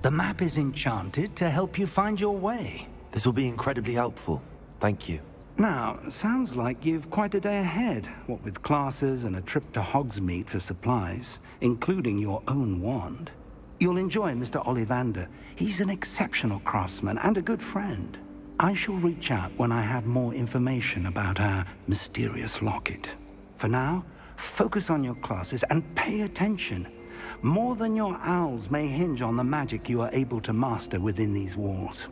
The map is enchanted to help you find your way. This will be incredibly helpful. Thank you. Now, sounds like you've quite a day ahead, what with classes and a trip to Hogsmeade for supplies, including your own wand. You'll enjoy Mr. Ollivander. He's an exceptional craftsman and a good friend. I shall reach out when I have more information about our mysterious locket. For now, focus on your classes and pay attention. More than your owls may hinge on the magic you are able to master within these walls.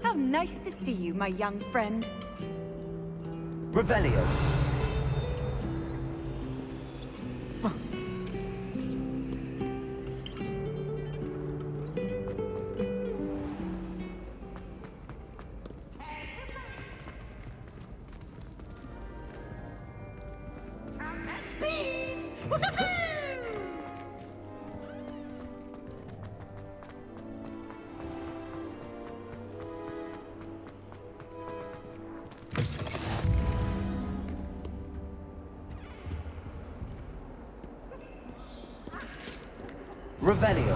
How nice to see you, my young friend. Revelio. Revelio.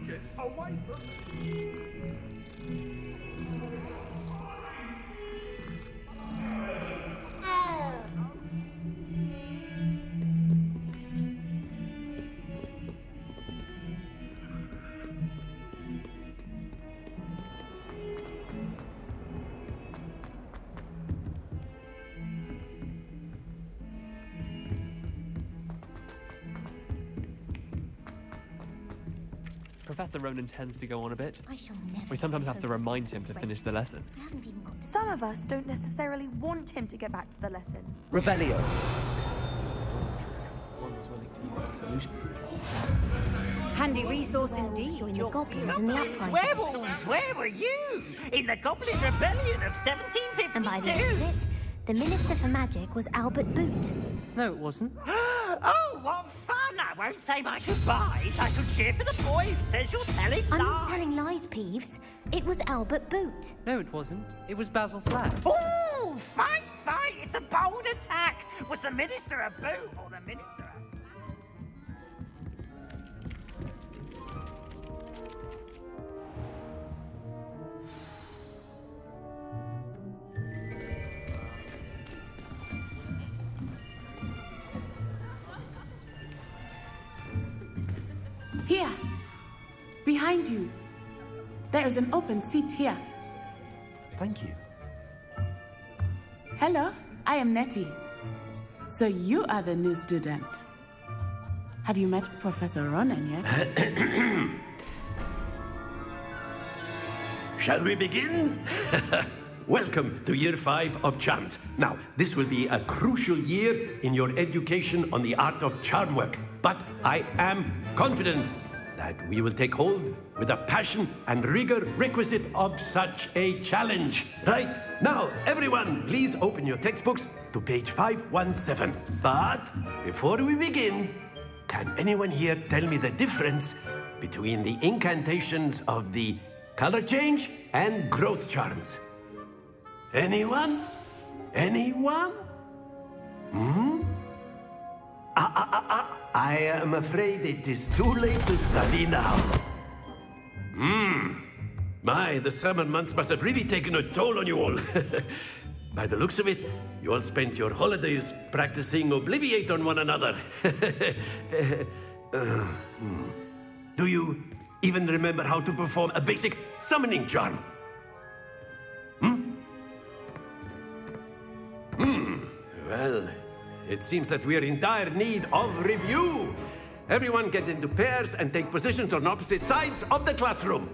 Get away from me! Professor Ronan tends to go on a bit. I shall never. We sometimes have to remind him to finish the lesson. I haven't even got. Some of us don't necessarily want him to get back to the lesson. Revelio. One was willing to use dissolution. Handy resource indeed. Join the goblins in the uprising. Werewolves, where were you? In the Goblin Rebellion of 1752? And by the end of it, the Minister for Magic was Albert Boot. No, it wasn't. Oh, what fun! I won't say my goodbyes. I shall cheer for the boy who says you're telling I'm lies. not telling lies, Peeves. It was Albert Boot. No, it wasn't. It was Basil Flat. Oh, fight, fight! It's a bold attack. Was the Minister a boot or the Minister a... Here, behind you. There is an open seat here. Thank you. Hello, I am Nettie. So you are the new student. Have you met Professor Ronan yet? Shall we begin? Welcome to Year 5 of Charms. Now, this will be a crucial year in your education on the art of charm work. But I am confident that we will take hold with the passion and rigor requisite of such a challenge. Right, now, everyone, please open your textbooks to page 517. But before we begin, can anyone here tell me the difference between the incantations of the color change and growth charms? Anyone? Anyone? I am afraid it is too late to study now. My, the summer months must have really taken a toll on you all. By the looks of it, you all spent your holidays practicing Obliviate on one another. Do you even remember how to perform a basic summoning charm? Well, it seems that we are in dire need of review. Everyone get into pairs and take positions on opposite sides of the classroom.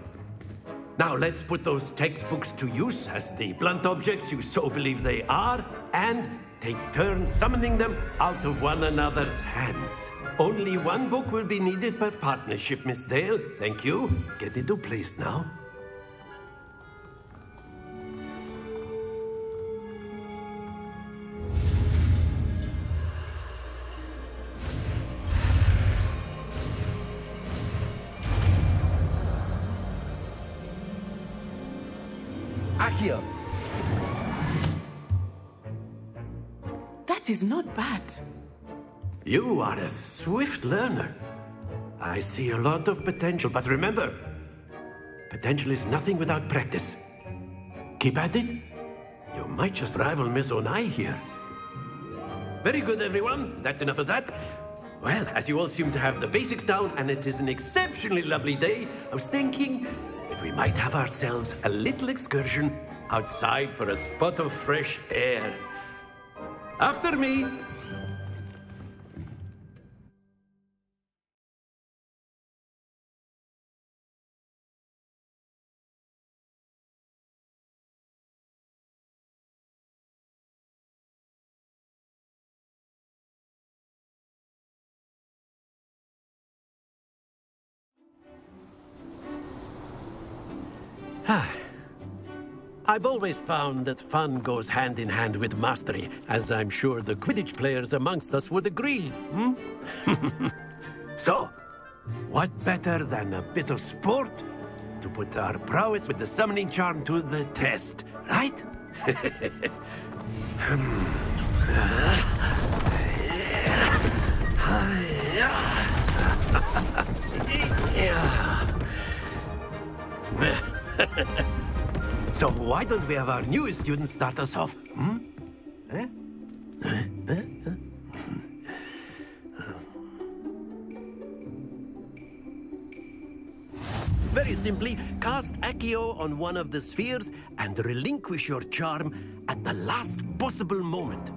Now let's put those textbooks to use as the blunt objects you so believe they are, and take turns summoning them out of one another's hands. Only one book will be needed per partnership, Miss Dale. Thank you. Get into place now. Accio! That is not bad. You are a swift learner. I see a lot of potential, but remember, potential is nothing without practice. Keep at it. You might just rival Miss Onai here. Very good, everyone. That's enough of that. Well, as you all seem to have the basics down, and it is an exceptionally lovely day, I was thinking that we might have ourselves a little excursion outside for a spot of fresh air. After me. I've always found that fun goes hand in hand with mastery, as I'm sure the Quidditch players amongst us would agree. So, what better than a bit of sport to put our prowess with the summoning charm to the test, right? So why don't we have our newest student start us off? Very simply, cast Accio on one of the spheres and relinquish your charm at the last possible moment.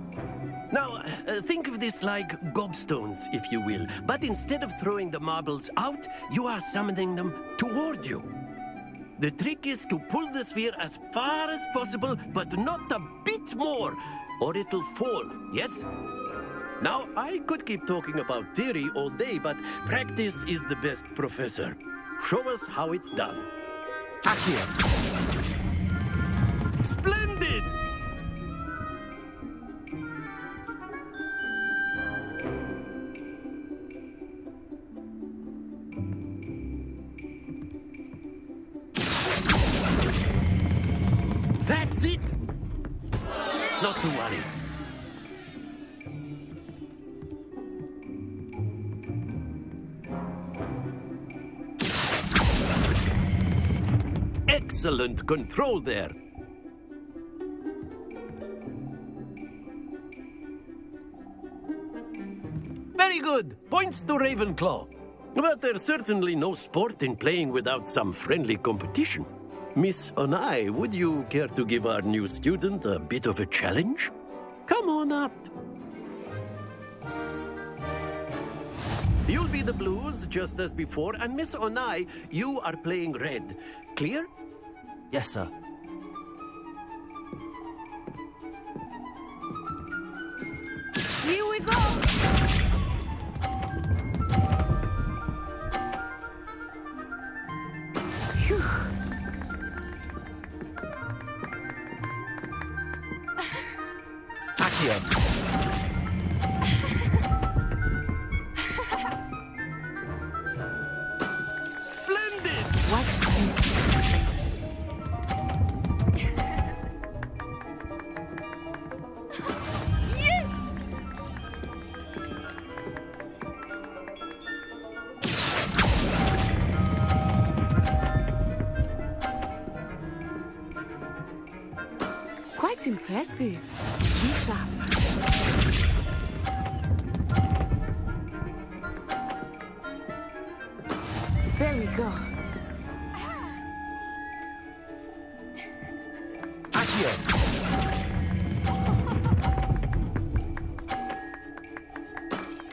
Now, think of this like gobstones, if you will, but instead of throwing the marbles out, you are summoning them toward you. The trick is to pull the sphere as far as possible, but not a bit more, or it'll fall, yes? Now, I could keep talking about theory all day, but practice is the best professor. Show us how it's done. Accio. Splendid! That's it! Not to worry. Excellent control there. Very good. Points to Ravenclaw. But there's certainly no sport in playing without some friendly competition. Miss Onai, would you care to give our new student a bit of a challenge? Come on up. You'll be the blues, just as before, and Miss Onai, you are playing red. Clear? Yes, sir. Here we go! Phew. Accio! Splendid! Watch this. Quite impressive. Be sharp. There we go. Accio!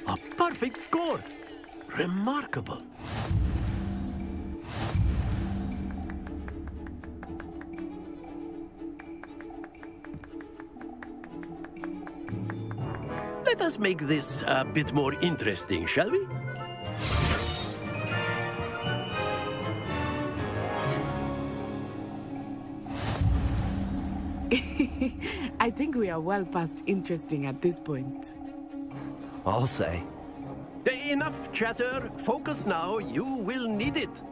A perfect score. Remarkable. Let us make this a bit more interesting, shall we? I think we are well past interesting at this point. I'll say. Enough chatter. Focus now. You will need it.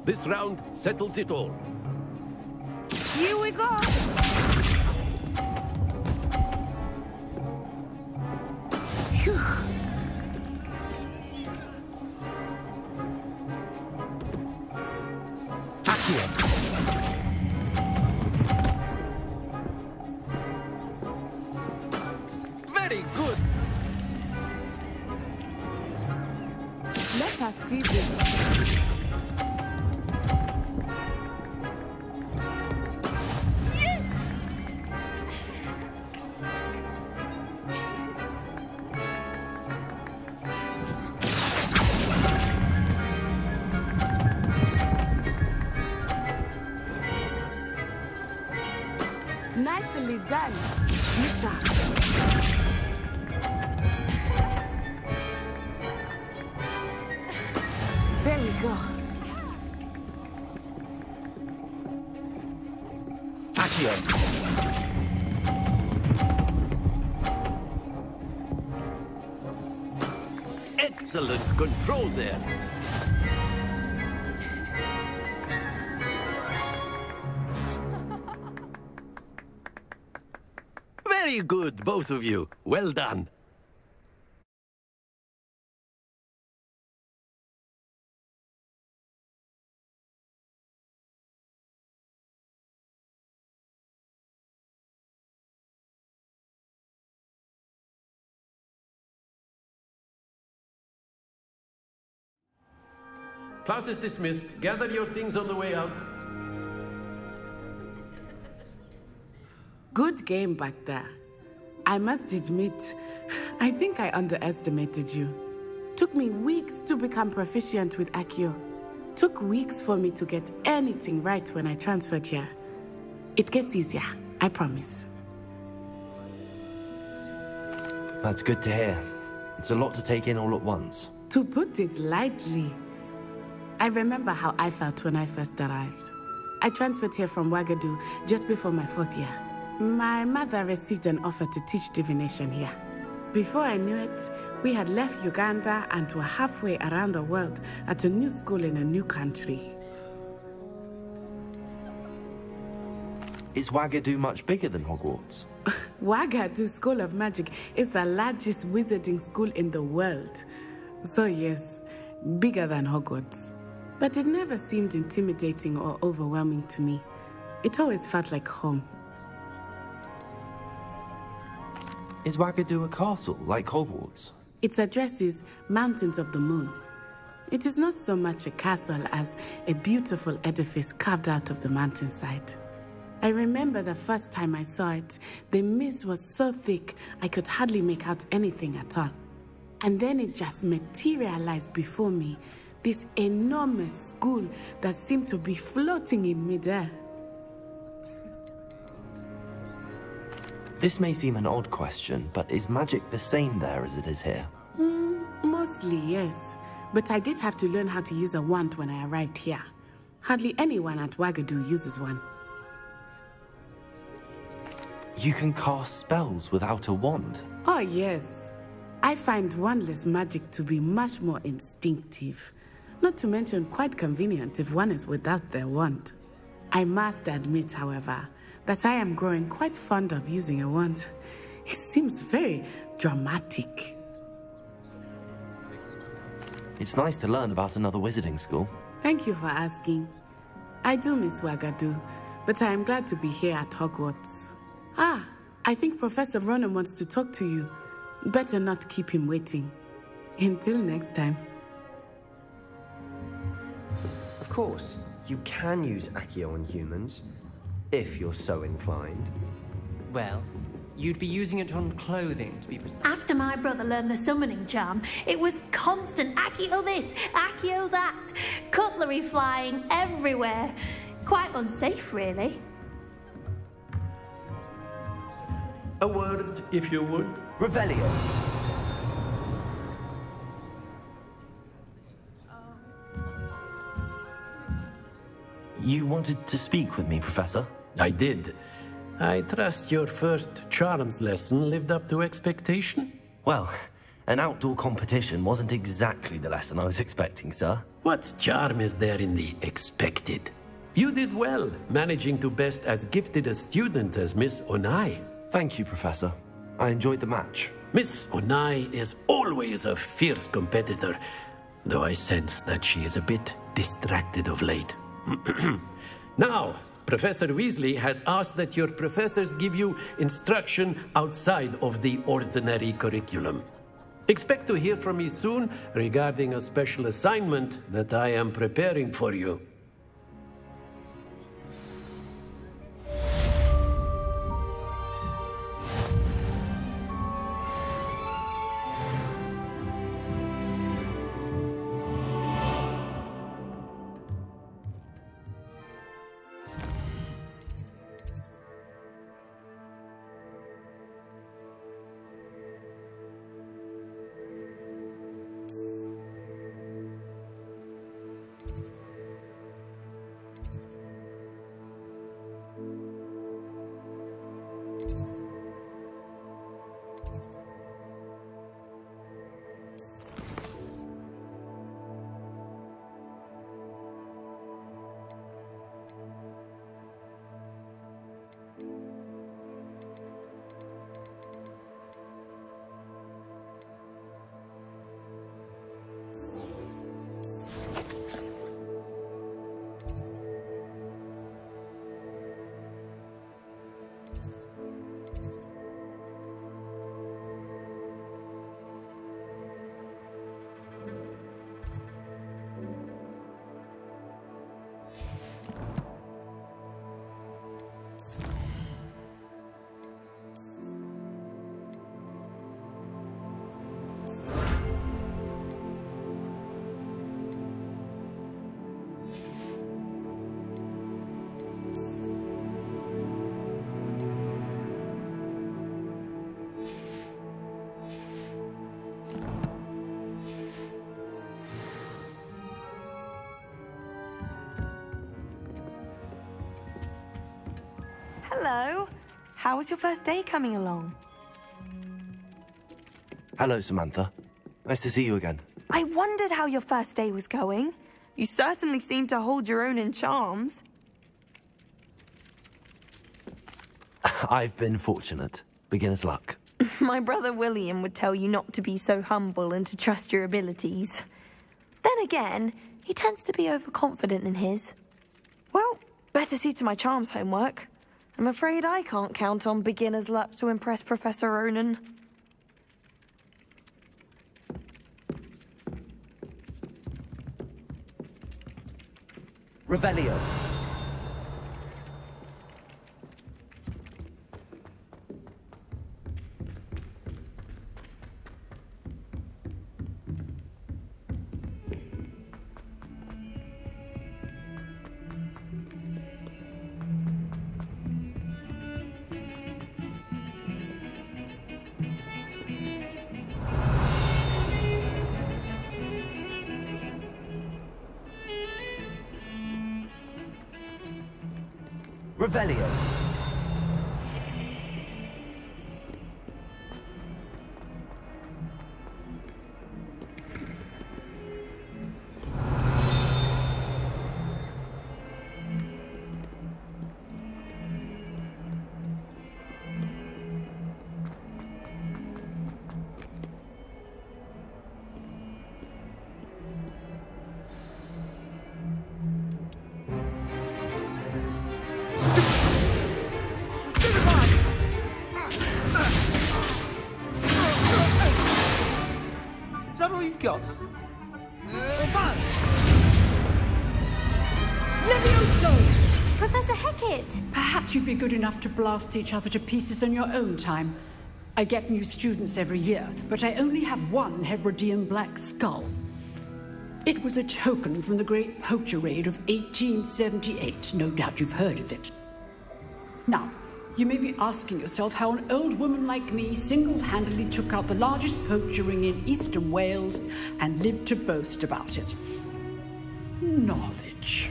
This round settles it all. Here we go! Phew. Accio. Very good. Let us see this. Nicely done, Bishop. There we go. Accio. Excellent control there. Very good, both of you. Well done. Class is dismissed. Gather your things on the way out. Good game back there. I must admit, I think I underestimated you. Took me weeks to become proficient with Accio. Took weeks for me to get anything right when I transferred here. It gets easier, I promise. That's good to hear. It's a lot to take in all at once. To put it lightly, I remember how I felt when I first arrived. I transferred here from Wagadu just before my 4th year. My mother received an offer to teach divination here. Before I knew it, we had left Uganda and were halfway around the world at a new school in a new country. Is Wagadu much bigger than Hogwarts? Wagadu School of Magic is the largest wizarding school in the world. So yes, bigger than Hogwarts. But it never seemed intimidating or overwhelming to me. It always felt like home. Is Wagadu a castle, like Hogwarts? Its address is Mountains of the Moon. It is not so much a castle as a beautiful edifice carved out of the mountainside. I remember the first time I saw it, the mist was so thick I could hardly make out anything at all. And then it just materialized before me, this enormous school that seemed to be floating in midair. This may seem an odd question, but is magic the same there as it is here? Mostly, yes. But I did have to learn how to use a wand when I arrived here. Hardly anyone at Wagadu uses one. You can cast spells without a wand? Oh, yes. I find wandless magic to be much more instinctive. Not to mention quite convenient if one is without their wand. I must admit, however, that I am growing quite fond of using a wand. It seems very dramatic. It's nice to learn about another wizarding school. Thank you for asking. I do miss Wagadu, but I am glad to be here at Hogwarts. Ah, I think Professor Ronan wants to talk to you. Better not keep him waiting. Until next time. Of course, you can use Accio on humans, if you're so inclined. Well, you'd be using it on clothing, to be precise. After my brother learned the summoning charm, it was constant Accio this, Accio that, cutlery flying everywhere. Quite unsafe, really. A word, if you would. Revelio. You wanted to speak with me, Professor? I did. I trust your first charms lesson lived up to expectation? Well, an outdoor competition wasn't exactly the lesson I was expecting, sir. What charm is there in the expected? You did well, managing to best as gifted a student as Miss Onai. Thank you, Professor. I enjoyed the match. Miss Onai is always a fierce competitor, though I sense that she is a bit distracted of late. Now, Professor Weasley has asked that your professors give you instruction outside of the ordinary curriculum. Expect to hear from me soon regarding a special assignment that I am preparing for you. Hello. How was your first day coming along? Hello, Samantha. Nice to see you again. I wondered how your first day was going. You certainly seem to hold your own in charms. I've been fortunate. Beginner's luck. My brother William would tell you not to be so humble and to trust your abilities. Then again, he tends to be overconfident in his. Well, better see to my charms homework. I'm afraid I can't count on beginner's luck to impress Professor Ronan. Revelio. Revelio. Is that all you've got? Levioso! Professor Hecat! Perhaps you'd be good enough to blast each other to pieces on your own time. I get new students every year, but I only have one Hebridean black skull. It was a token from the Great Poacher Raid of 1878. No doubt you've heard of it. Now, you may be asking yourself how an old woman like me single-handedly took out the largest poacher ring in eastern Wales and lived to boast about it. Knowledge.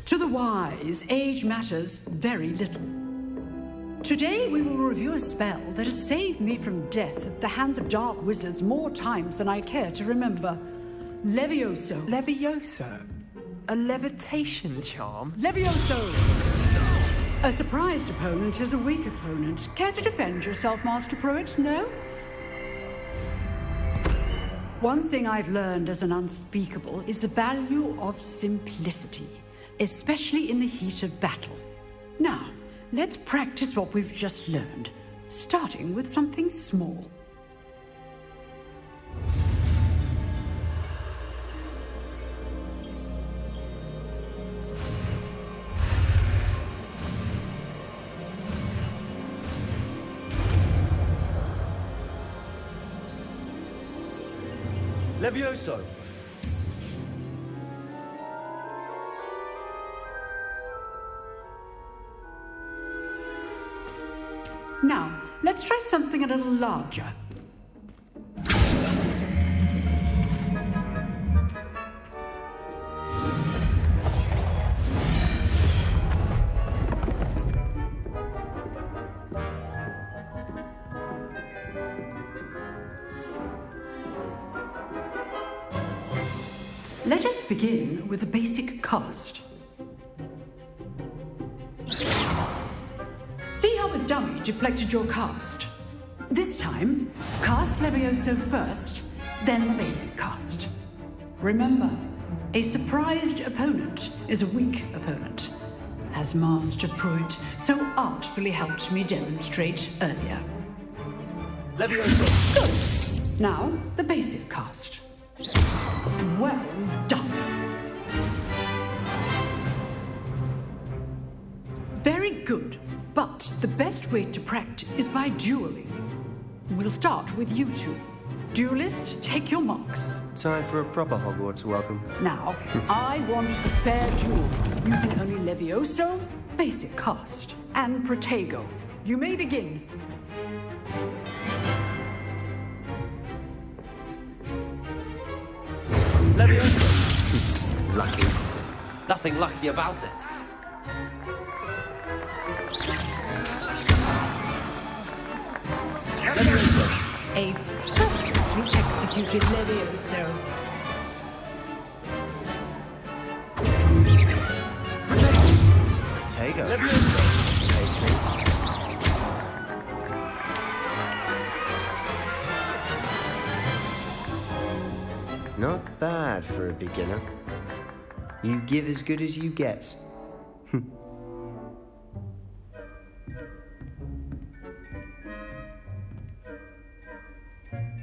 To the wise, age matters very little. Today we will review a spell that has saved me from death at the hands of dark wizards more times than I care to remember. Levioso. Levioso? A levitation charm? Levioso! A surprised opponent is a weak opponent. Care to defend yourself, Master Pruitt? No? One thing I've learned as an unspeakable is the value of simplicity, especially in the heat of battle. Now, let's practice what we've just learned, starting with something small. Levioso! Now, let's try something a little larger. Let us begin with the basic cast. See how the dummy deflected your cast? This time, cast Levioso first, then the basic cast. Remember, a surprised opponent is a weak opponent, as Master Pruitt so artfully helped me demonstrate earlier. Levioso! Good. Now, the basic cast. Well done. Very good. But the best way to practice is by dueling. We'll start with you two. Duelists, take your marks. Time for a proper Hogwarts welcome. Now, I want a fair duel, using only Levioso, basic cast, and Protego. You may begin. Levioso! Lucky. Nothing lucky about it. A perfectly executed Levioso. Protego. Not bad for a beginner. You give as good as you get.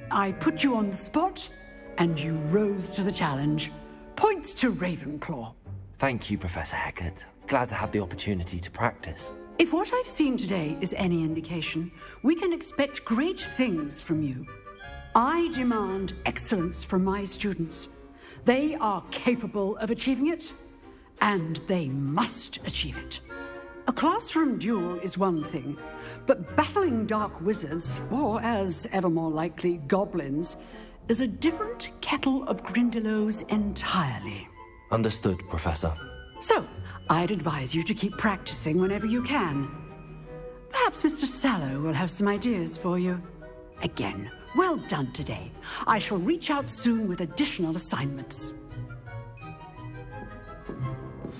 I put you on the spot, and you rose to the challenge. Points to Ravenclaw. Thank you, Professor Hecat. Glad to have the opportunity to practice. If what I've seen today is any indication, we can expect great things from you. I demand excellence from my students. They are capable of achieving it, and they must achieve it. A classroom duel is one thing, but battling dark wizards, or as ever more likely, goblins, is a different kettle of Grindylows entirely. Understood, Professor. So, I'd advise you to keep practicing whenever you can. Perhaps Mr. Sallow will have some ideas for you. Again, well done today. I shall reach out soon with additional assignments.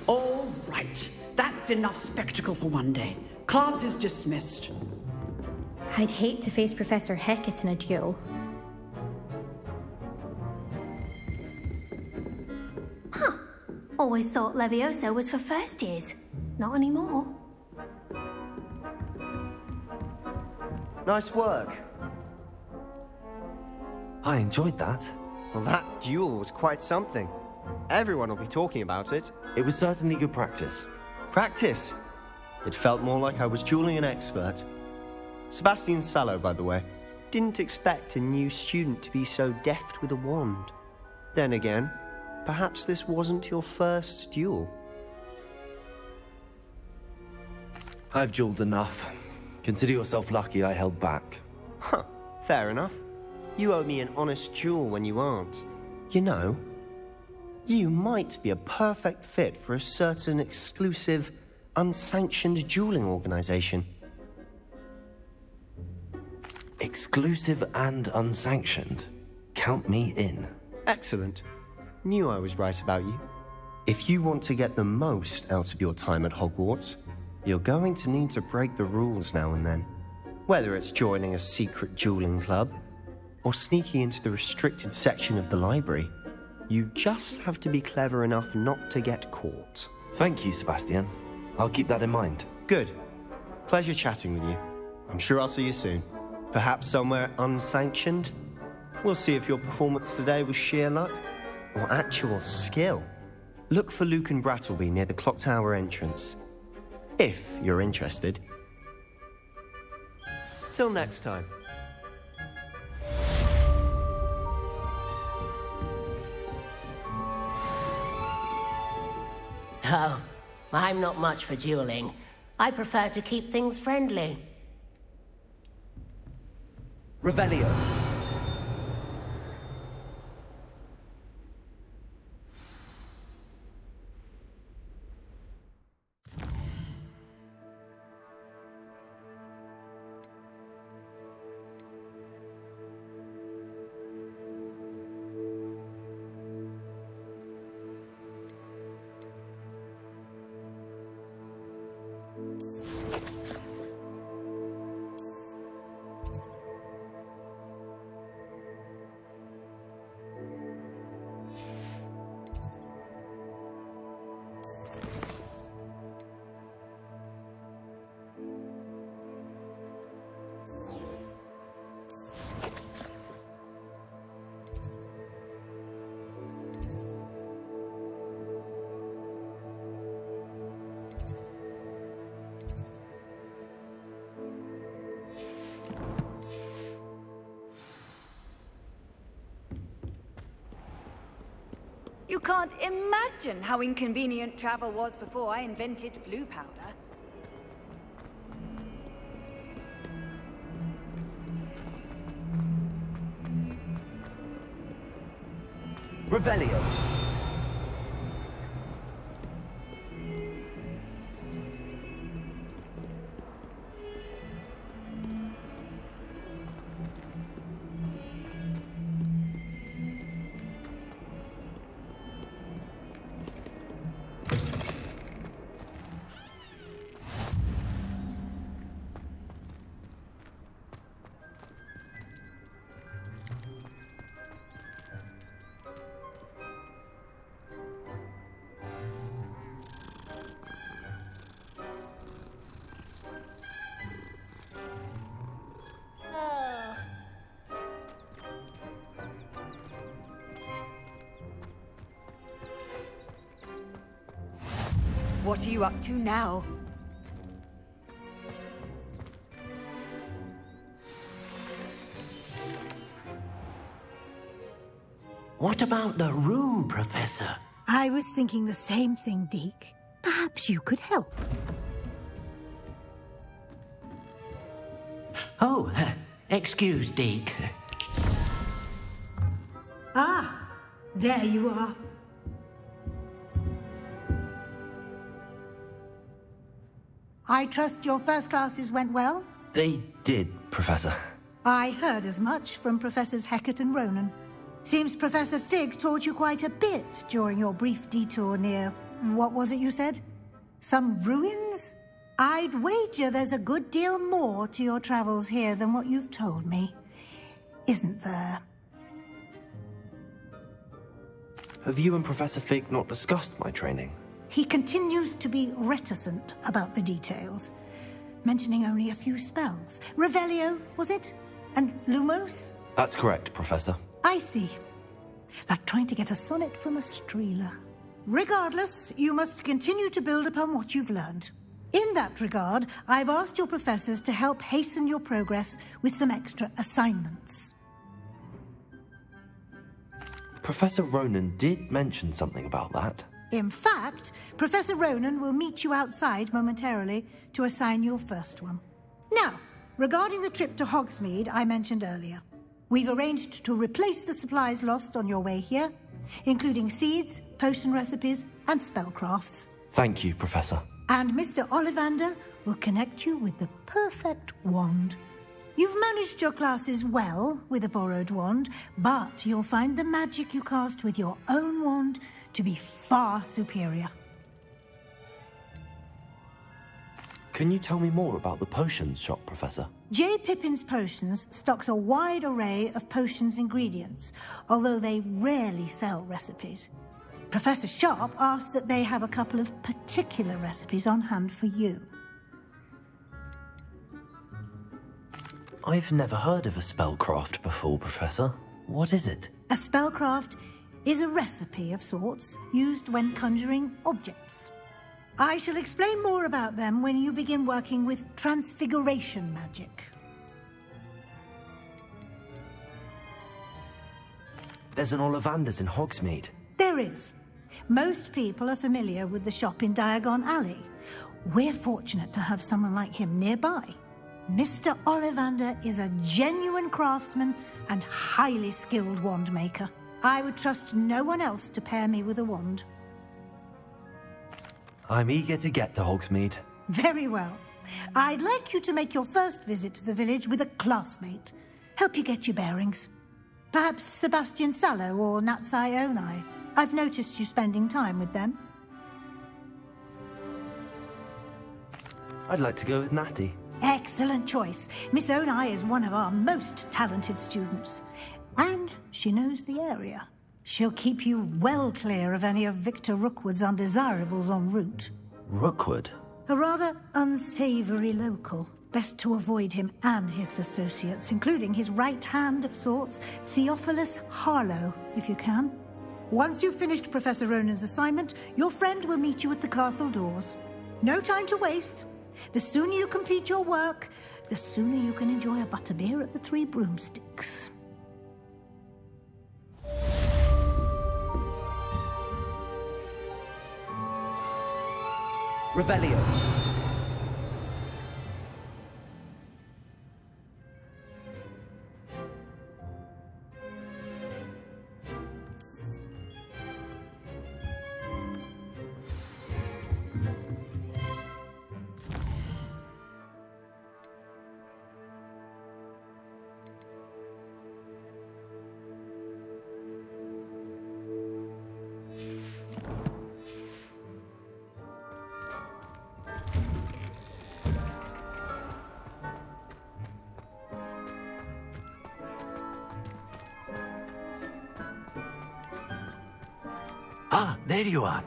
All right. That's enough spectacle for one day. Class is dismissed. I'd hate to face Professor Hecat in a duel. Huh. Always thought Levioso was for first years. Not anymore. Nice work. I enjoyed that. Well, that duel was quite something. Everyone will be talking about it. It was certainly good practice. Practice? It felt more like I was dueling an expert. Sebastian Sallow, by the way, didn't expect a new student to be so deft with a wand. Then again, perhaps this wasn't your first duel. I've jeweled enough. Consider yourself lucky I held back. Huh, fair enough. You owe me an honest jewel when you aren't. You know, you might be a perfect fit for a certain exclusive, unsanctioned dueling organization. Exclusive and unsanctioned? Count me in. Excellent. Knew I was right about you. If you want to get the most out of your time at Hogwarts, you're going to need to break the rules now and then. Whether it's joining a secret dueling club, or sneaking into the restricted section of the library, you just have to be clever enough not to get caught. Thank you, Sebastian. I'll keep that in mind. Good. Pleasure chatting with you. I'm sure I'll see you soon. Perhaps somewhere unsanctioned? We'll see if your performance today was sheer luck or actual skill. Look for Luke and Brattleby near the clock tower entrance, if you're interested. Till next time. Oh, I'm not much for dueling. I prefer to keep things friendly. Revelio. You can't imagine how inconvenient travel was before I invented flu powder. Revelio. What are you up to now? What about the room, Professor? I was thinking the same thing, Deke. Perhaps you could help. Oh, excuse, Deke. Ah, there you are. I trust your first classes went well? They did, Professor. I heard as much from Professors Hecat and Ronan. Seems Professor Fig taught you quite a bit during your brief detour near... what was it you said? Some ruins? I'd wager there's a good deal more to your travels here than what you've told me. Isn't there? Have you and Professor Fig not discussed my training? He continues to be reticent about the details, mentioning only a few spells. Revelio, was it? And Lumos? That's correct, Professor. I see. Like trying to get a sonnet from a streeler. Regardless, you must continue to build upon what you've learned. In that regard, I've asked your professors to help hasten your progress with some extra assignments. Professor Ronan did mention something about that. In fact, Professor Ronan will meet you outside momentarily to assign your first one. Now, regarding the trip to Hogsmeade I mentioned earlier, we've arranged to replace the supplies lost on your way here, including seeds, potion recipes, and spellcrafts. Thank you, Professor. And Mr. Ollivander will connect you with the perfect wand. You've managed your classes well with a borrowed wand, but you'll find the magic you cast with your own wand to be far superior. Can you tell me more about the potions shop, Professor? J. Pippin's Potions stocks a wide array of potions ingredients, although they rarely sell recipes. Professor Sharp asked that they have a couple of particular recipes on hand for you. I've never heard of a spellcraft before, Professor. What is it? A spellcraft is a recipe of sorts used when conjuring objects. I shall explain more about them when you begin working with transfiguration magic. There's an Ollivander's in Hogsmeade. There is. Most people are familiar with the shop in Diagon Alley. We're fortunate to have someone like him nearby. Mr. Ollivander is a genuine craftsman and highly skilled wand maker. I would trust no one else to pair me with a wand. I'm eager to get to Hogsmeade. Very well. I'd like you to make your first visit to the village with a classmate. Help you get your bearings. Perhaps Sebastian Sallow or Natsai Onai. I've noticed you spending time with them. I'd like to go with Natty. Excellent choice. Miss Onai is one of our most talented students. And she knows the area. She'll keep you well clear of any of Victor Rookwood's undesirables en route. Rookwood? A rather unsavory local. Best to avoid him and his associates, including his right hand of sorts, Theophilus Harlow, if you can. Once you've finished Professor Ronan's assignment, your friend will meet you at the castle doors. No time to waste. The sooner you complete your work, the sooner you can enjoy a butterbeer at the Three Broomsticks. Revelio. Ah, there you are.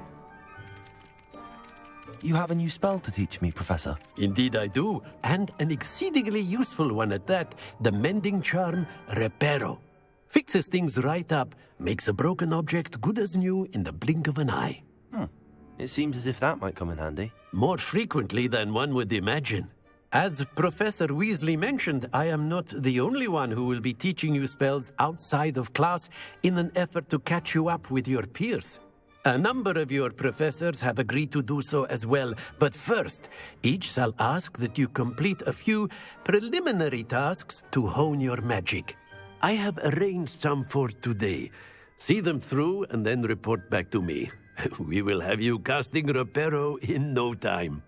You have a new spell to teach me, Professor. Indeed I do, and an exceedingly useful one at that. The mending charm, Reparo. Fixes things right up, makes a broken object good as new in the blink of an eye. It seems as if that might come in handy. More frequently than one would imagine. As Professor Weasley mentioned, I am not the only one who will be teaching you spells outside of class in an effort to catch you up with your peers. A number of your professors have agreed to do so as well, but first, each shall ask that you complete a few preliminary tasks to hone your magic. I have arranged some for today. See them through and then report back to me. We will have you casting Reparo in no time.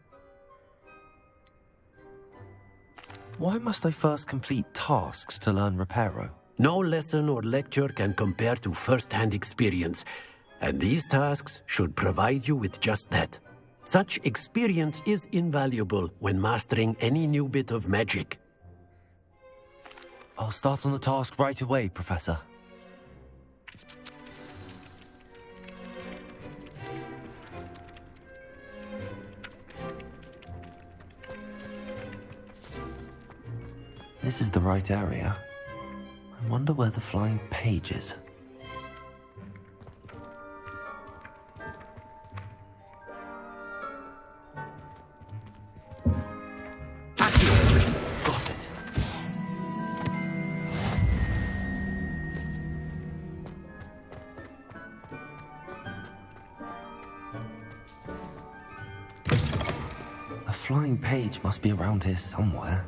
Why must I first complete tasks to learn Reparo? No lesson or lecture can compare to first-hand experience, and these tasks should provide you with just that. Such experience is invaluable when mastering any new bit of magic. I'll start on the task right away, Professor. This is the right area. I wonder where the flying page is. Got it. flying page must be around here somewhere.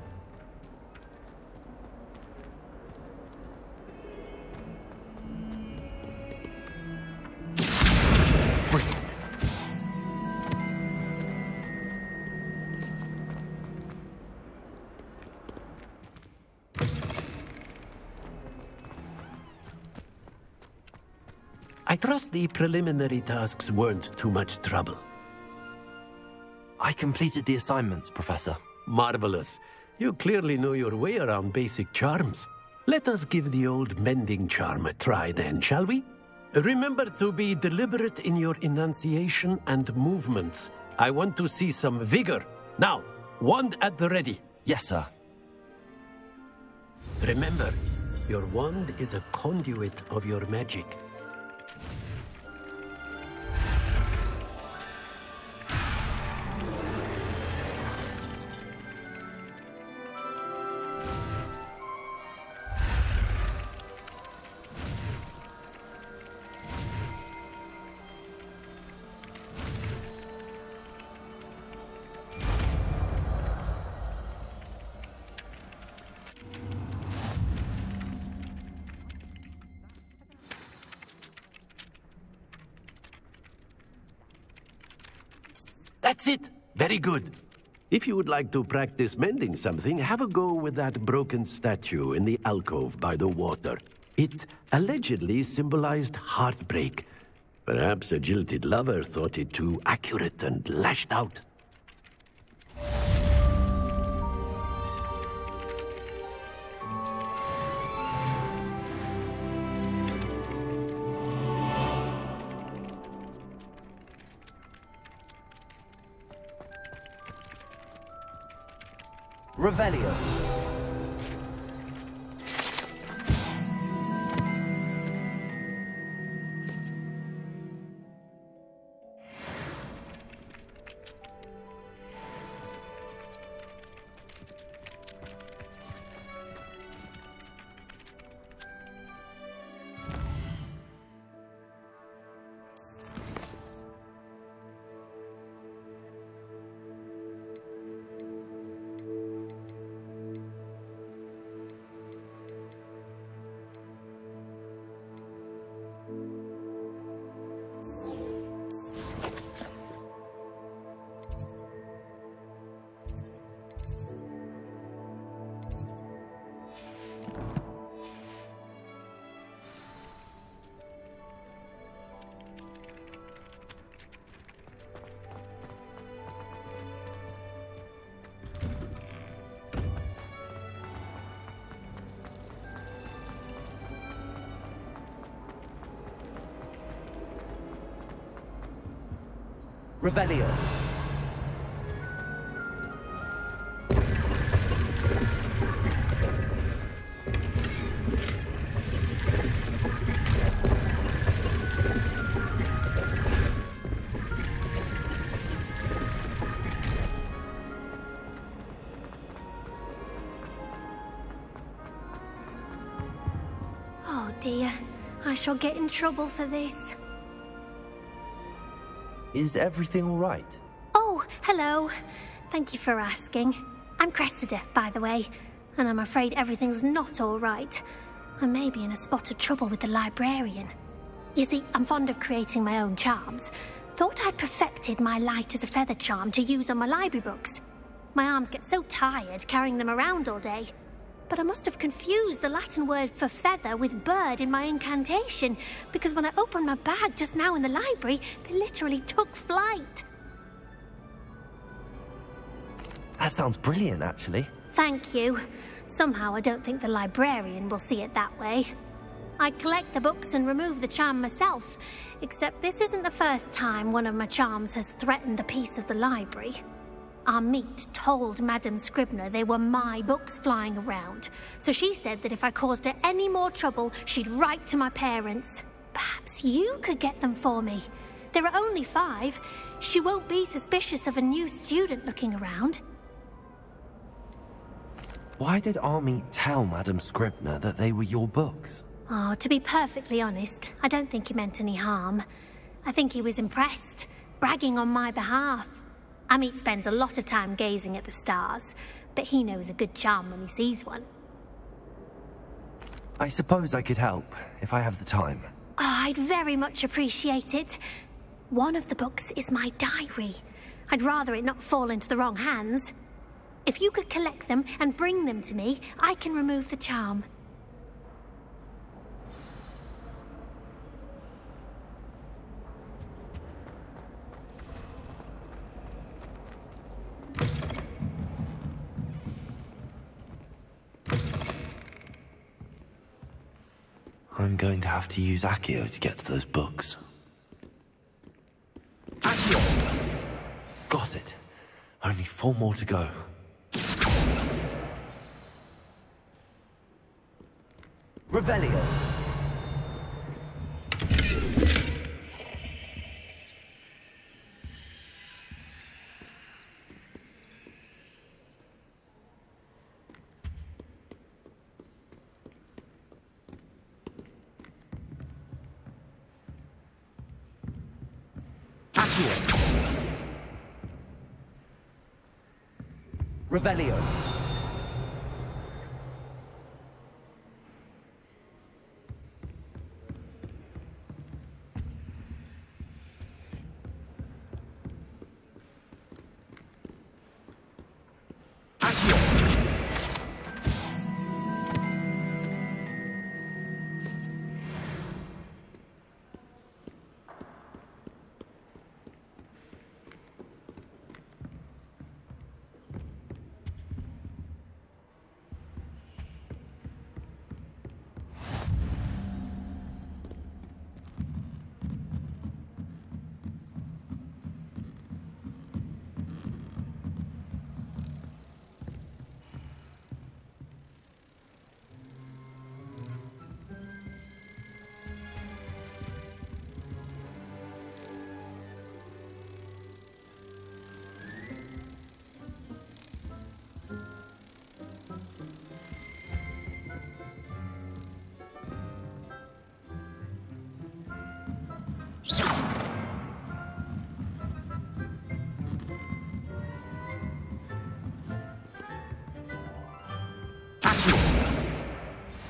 Brilliant. I trust the preliminary tasks weren't too much trouble. I completed the assignments, Professor. Marvelous. You clearly know your way around basic charms. Let us give the old mending charm a try then, shall we? Remember to be deliberate in your enunciation and movements. I want to see some vigor. Now, wand at the ready. Yes, sir. Remember, your wand is a conduit of your magic. That's it! Very good. If you would like to practice mending something, have a go with that broken statue in the alcove by the water. It allegedly symbolized heartbreak. Perhaps a jilted lover thought it too accurate and lashed out. Revelio. Revelio. Oh dear, I shall get in trouble for this. Is everything all right? Oh, hello. Thank you for asking. I'm Cressida, by the way, and I'm afraid everything's not all right. I may be in a spot of trouble with the librarian. You see, I'm fond of creating my own charms. Thought I'd perfected my light as a feather charm to use on my library books. My arms get so tired carrying them around all day. But I must have confused the Latin word for feather with bird in my incantation, because when I opened my bag just now in the library, they literally took flight. That sounds brilliant, actually. Thank you. Somehow I don't think the librarian will see it that way. I collect the books and remove the charm myself, except this isn't the first time one of my charms has threatened the peace of the library. Our meet told Madame Scribner they were my books flying around, so she said that if I caused her any more trouble, she'd write to my parents. Perhaps you could get them for me. There are only 5. She won't be suspicious of a new student looking around. Why did Army tell Madame Scribner that they were your books? Oh, to be perfectly honest, I don't think he meant any harm. I think he was impressed, bragging on my behalf. Amit spends a lot of time gazing at the stars, but he knows a good charm when he sees one. I suppose I could help, if I have the time. Oh, I'd very much appreciate it. One of the books is my diary. I'd rather it not fall into the wrong hands. If you could collect them and bring them to me, I can remove the charm. I'm going to have to use Accio to get to those books. Accio! Got it. Only 4 more to go. Revelio. Revelio.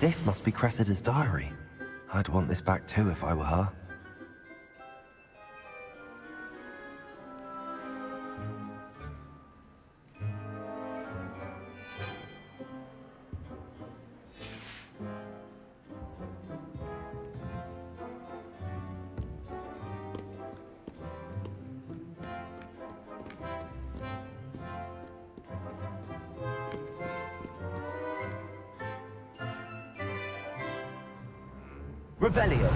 This must be Cressida's diary. I'd want this back too if I were her. Revelio.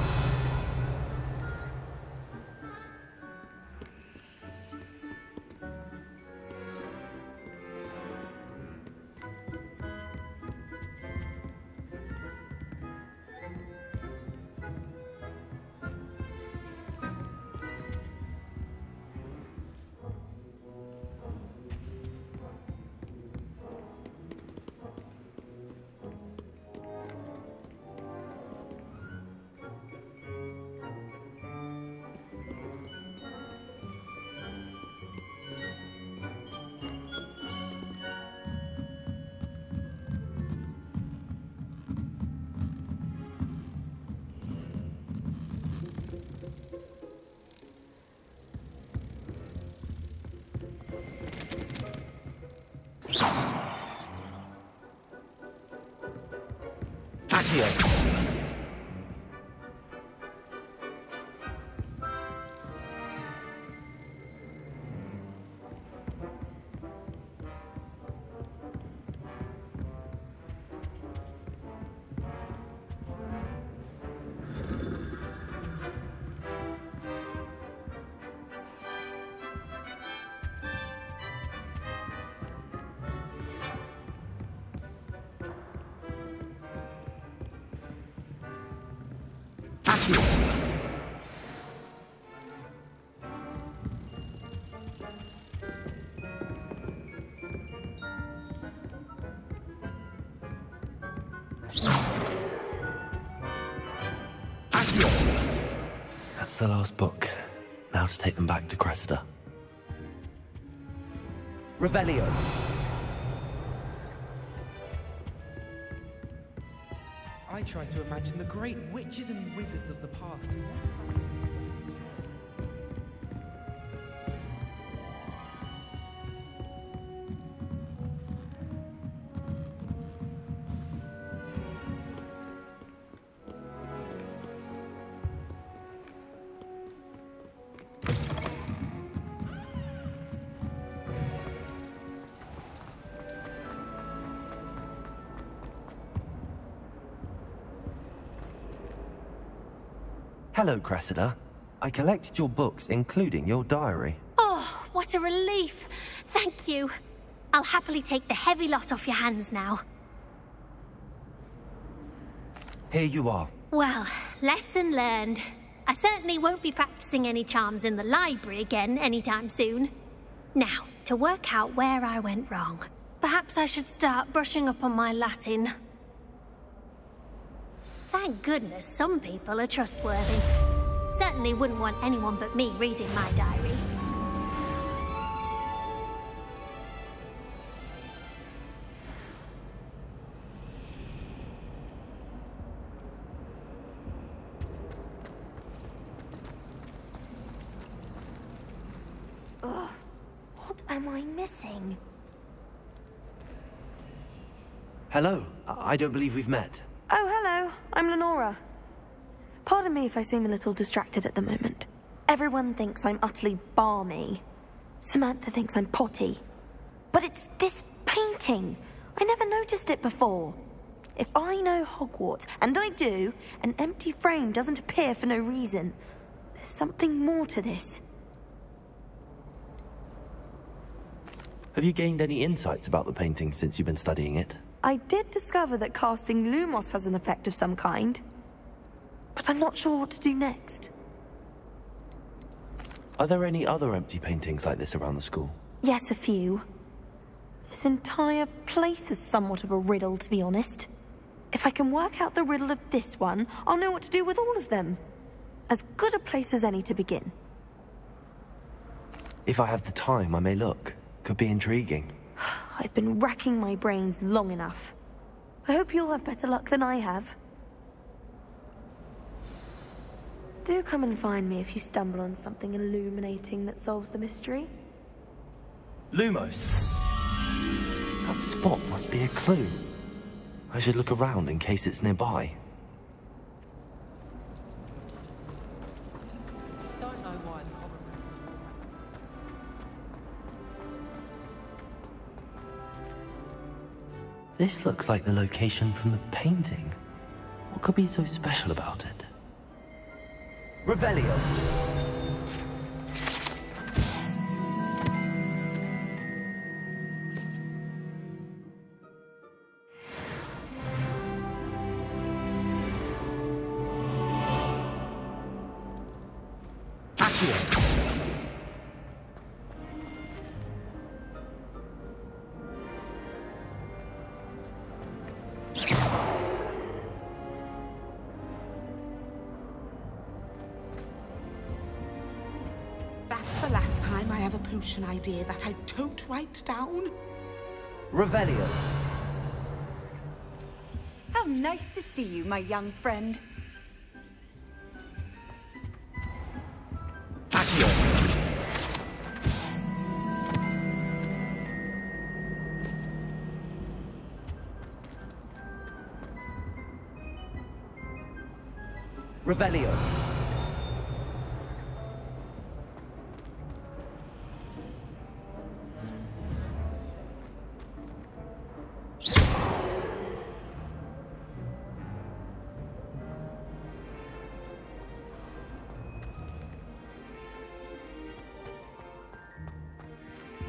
That's the last book. Now to take them back to Cressida. Revelio. I try to imagine the great witches and wizards of the past. Hello, Cressida. I collected your books, including your diary. Oh, what a relief. Thank you. I'll happily take the heavy lot off your hands now. Here you are. Well, lesson learned. I certainly won't be practicing any charms in the library again anytime soon. Now, to work out where I went wrong. Perhaps I should start brushing up on my Latin. Thank goodness some people are trustworthy. Certainly wouldn't want anyone but me reading my diary. Ugh, what am I missing? Hello. I don't believe we've met. Oh, hello. I'm Lenora. Pardon me if I seem a little distracted at the moment. Everyone thinks I'm utterly balmy. Samantha thinks I'm potty. But it's this painting. I never noticed it before. If I know Hogwarts, and I do, an empty frame doesn't appear for no reason. There's something more to this. Have you gained any insights about the painting since you've been studying it? I did discover that casting Lumos has an effect of some kind. But I'm not sure what to do next. Are there any other empty paintings like this around the school? Yes, a few. This entire place is somewhat of a riddle, to be honest. If I can work out the riddle of this one, I'll know what to do with all of them. As good a place as any to begin. If I have the time, I may look. Could be intriguing. I've been racking my brains long enough. I hope you'll have better luck than I have. Do come and find me if you stumble on something illuminating that solves the mystery. Lumos. That spot must be a clue. I should look around in case it's nearby. This looks like the location from the painting. What could be so special about it? Revelio. That's the last time I have a potion idea that I don't write down. Revelio. How nice to see you, my young friend. Revelio.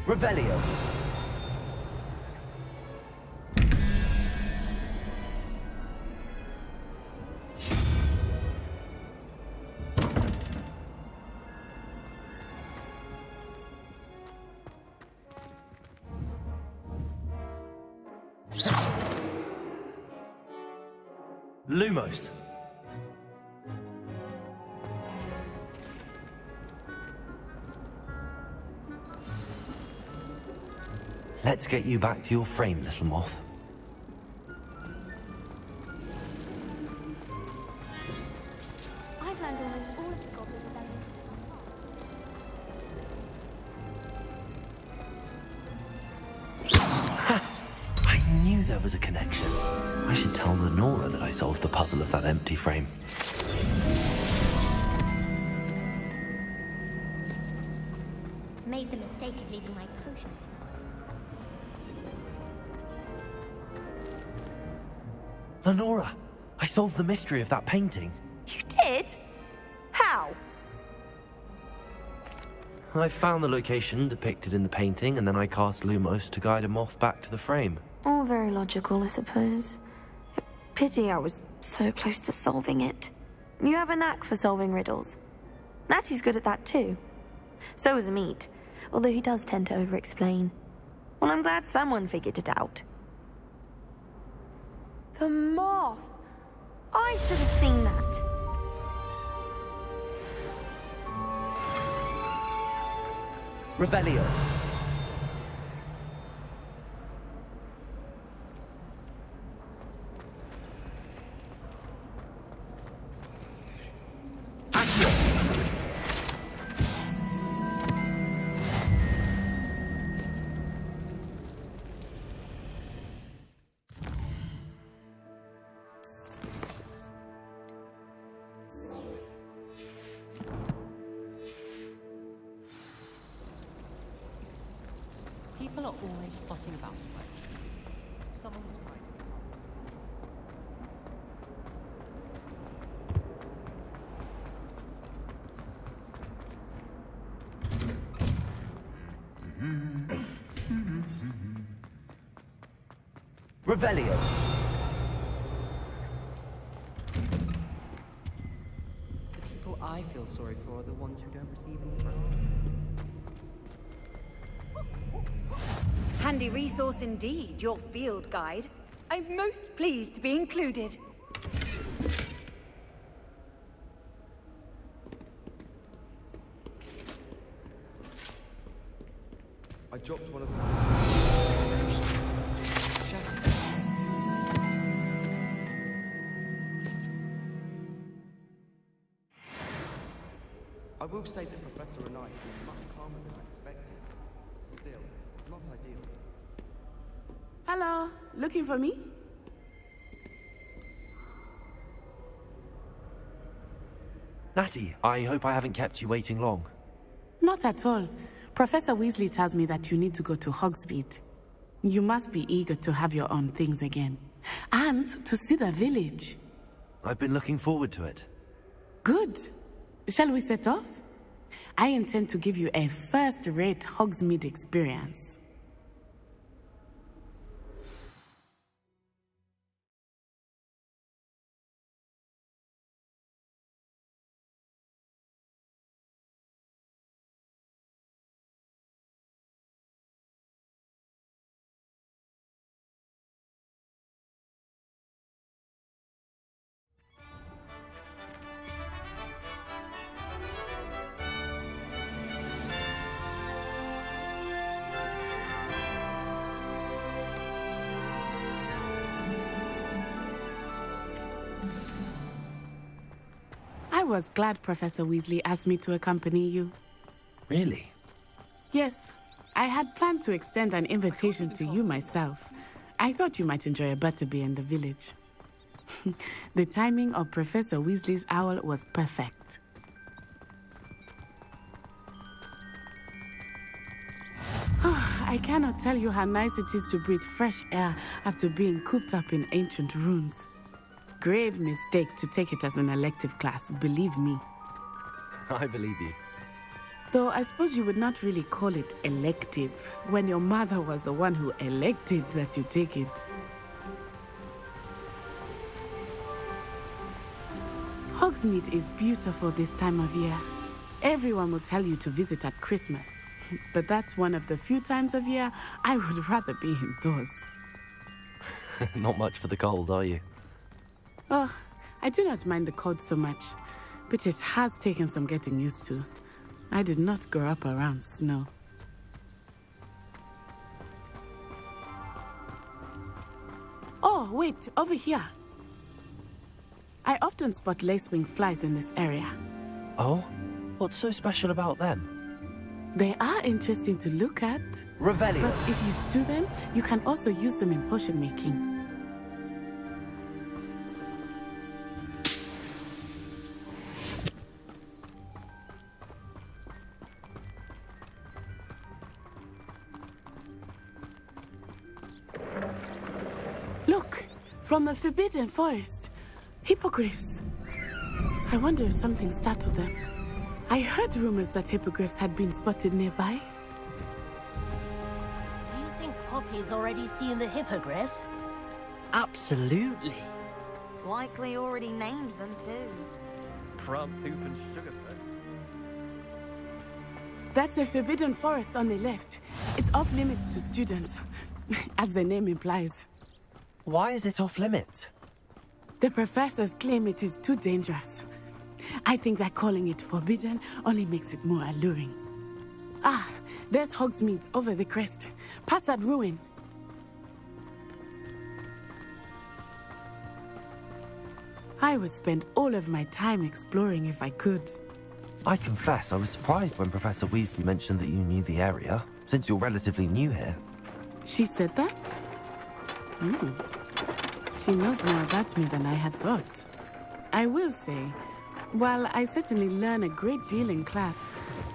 Revelio. Lumos. Let's get you back to your frame, little moth. I've learned almost all of the goblin rebellion. I knew there was a connection. I should tell Lenora that I solved the puzzle of that empty frame. Made the mistake of leaving my potions. Lenora, I solved the mystery of that painting. You did? How? I found the location depicted in the painting, and then I cast Lumos to guide a moth back to the frame. All very logical, I suppose. Pity I was so close to solving it. You have a knack for solving riddles. Natty's good at that too. So is Amit, although he does tend to over-explain. Well, I'm glad someone figured it out. The moth! I should have seen that. Revelio. People are always fussing about the place. Someone was right. Revelio. The people I feel sorry for are the ones who don't receive any praise. Handy resource indeed, your field guide. I'm most pleased to be included. I dropped one of them. I will say that Professor and I seem much calmer than I expected. Still, not ideal. Hello, looking for me? Natty, I hope I haven't kept you waiting long. Not at all. Professor Weasley tells me that you need to go to Hogsmeade. You must be eager to have your own things again. And to see the village. I've been looking forward to it. Good. Shall we set off? I intend to give you a first-rate Hogsmeade experience. I was glad Professor Weasley asked me to accompany you. Really? Yes. I had planned to extend an invitation to you myself. I thought you might enjoy a butterbeer in the village. The timing of Professor Weasley's owl was perfect. I cannot tell you how nice it is to breathe fresh air after being cooped up in ancient ruins. Grave mistake to take it as an elective class, believe me. I believe you. Though I suppose you would not really call it elective when your mother was the one who elected that you take it. Hogsmeade is beautiful this time of year. Everyone will tell you to visit at Christmas. But that's one of the few times of year I would rather be indoors. Not much for the cold, are you? Oh, I do not mind the cold so much, but it has taken some getting used to. I did not grow up around snow. Oh, wait, over here. I often spot lacewing flies in this area. Oh? What's so special about them? They are interesting to look at. Revelio. But if you stew them, you can also use them in potion making. Look, from the Forbidden Forest. Hippogriffs. I wonder if something startled them. I heard rumors that hippogriffs had been spotted nearby. Do you think Poppy's already seen the hippogriffs? Absolutely. Likely already named them too. Prance Hoop and Sugarfoot. That's the Forbidden Forest on the left. It's off limits to students, as the name implies. Why is it off limits? The professors claim it is too dangerous. I think that calling it forbidden only makes it more alluring. Ah, there's Hogsmeade over the crest. Past that ruin. I would spend all of my time exploring if I could. I confess I was surprised when Professor Weasley mentioned that you knew the area, since you're relatively new here. She said that? She knows more about me than I had thought. I will say, while I certainly learn a great deal in class,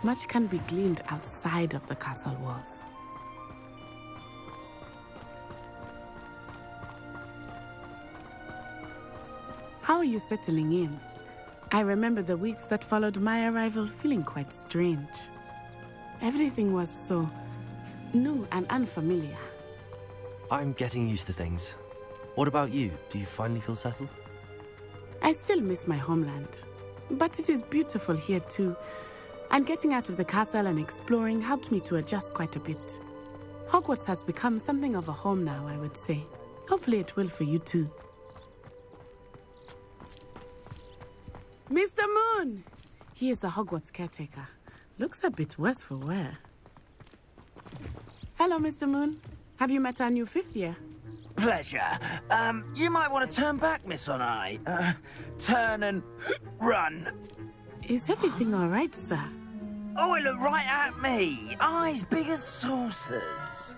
much can be gleaned outside of the castle walls. How are you settling in? I remember the weeks that followed my arrival feeling quite strange. Everything was so new and unfamiliar. I'm getting used to things. What about you? Do you finally feel settled? I still miss my homeland, but it is beautiful here too. And getting out of the castle and exploring helped me to adjust quite a bit. Hogwarts has become something of a home now, I would say. Hopefully it will for you too. Mr. Moon! He is the Hogwarts caretaker. Looks a bit worse for wear. Hello, Mr. Moon. Have you met our new fifth year? Pleasure. You might want to turn back, Miss On-Eye. Turn and run. Is everything all right, sir? Oh, it looked right at me. Eyes big as saucers.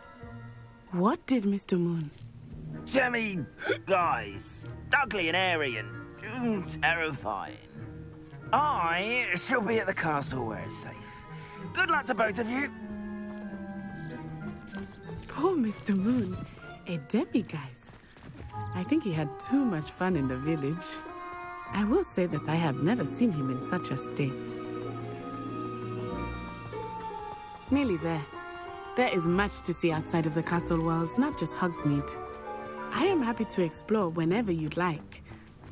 What did Mr. Moon? Jemmy guys. Ugly and airy and terrifying. I shall be at the castle where it's safe. Good luck to both of you. Poor Mr. Moon. A demiguise. I think he had too much fun in the village. I will say that I have never seen him in such a state. Nearly there. There is much to see outside of the castle walls, not just Hogsmeade. I am happy to explore whenever you'd like.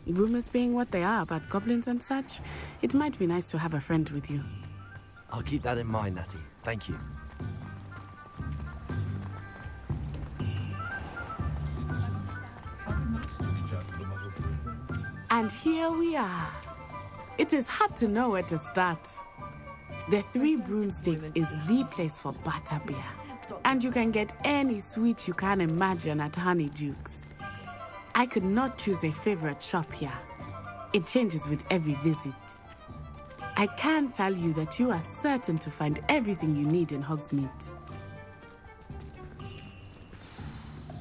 Rumors being what they are about goblins and such, it might be nice to have a friend with you. I'll keep that in mind, Natty. Thank you. And here we are. It is hard to know where to start. The Three Broomsticks is the place for butterbeer. And you can get any sweet you can imagine at Honeydukes. I could not choose a favorite shop here. It changes with every visit. I can tell you that you are certain to find everything you need in Hogsmeade.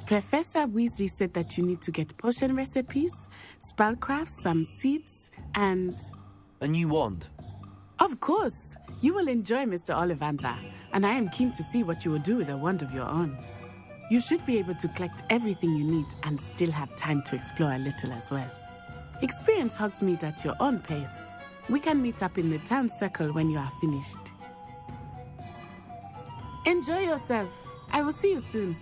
Professor Weasley said that you need to get potion recipes, spellcrafts, some seeds, and... a new wand. Of course! You will enjoy Mr. Ollivander, and I am keen to see what you will do with a wand of your own. You should be able to collect everything you need and still have time to explore a little as well. Experience Hogsmeade at your own pace. We can meet up in the town circle when you are finished. Enjoy yourself. I will see you soon.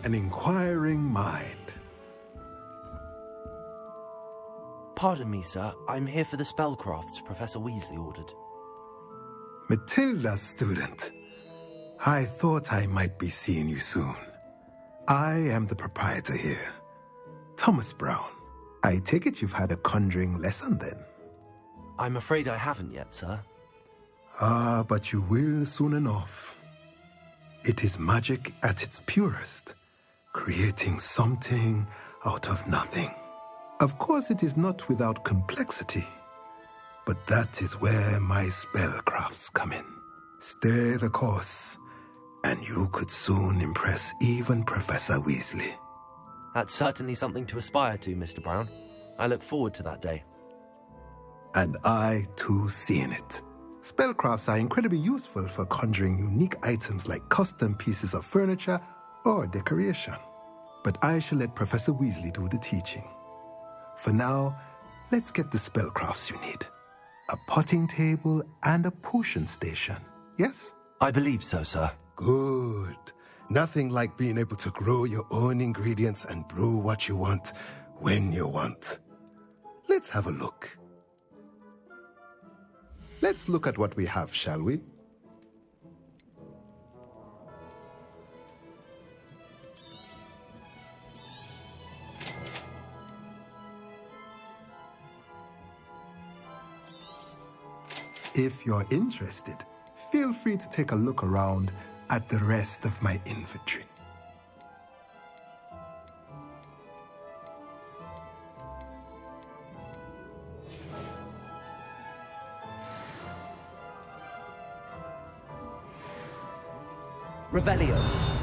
An inquiring mind. Pardon me, sir. I'm here for the spellcrafts Professor Weasley ordered. Matilda's student. I thought I might be seeing you soon. I am the proprietor here, Thomas Brown. I take it you've had a conjuring lesson then? I'm afraid I haven't yet, sir. Ah, but you will soon enough. It is magic at its purest, creating something out of nothing. Of course, it is not without complexity, but that is where my spellcrafts come in. Stay the course, and you could soon impress even Professor Weasley. That's certainly something to aspire to, Mr. Brown. I look forward to that day. And I, too, seeing it. Spellcrafts are incredibly useful for conjuring unique items like custom pieces of furniture or decoration. But I shall let Professor Weasley do the teaching. For now, let's get the spellcrafts you need. A potting table and a potion station, yes? I believe so, sir. Good. Nothing like being able to grow your own ingredients and brew what you want when you want. Let's have a look. Let's look at what we have, shall we? If you're interested, feel free to take a look around at the rest of my inventory. Revelio.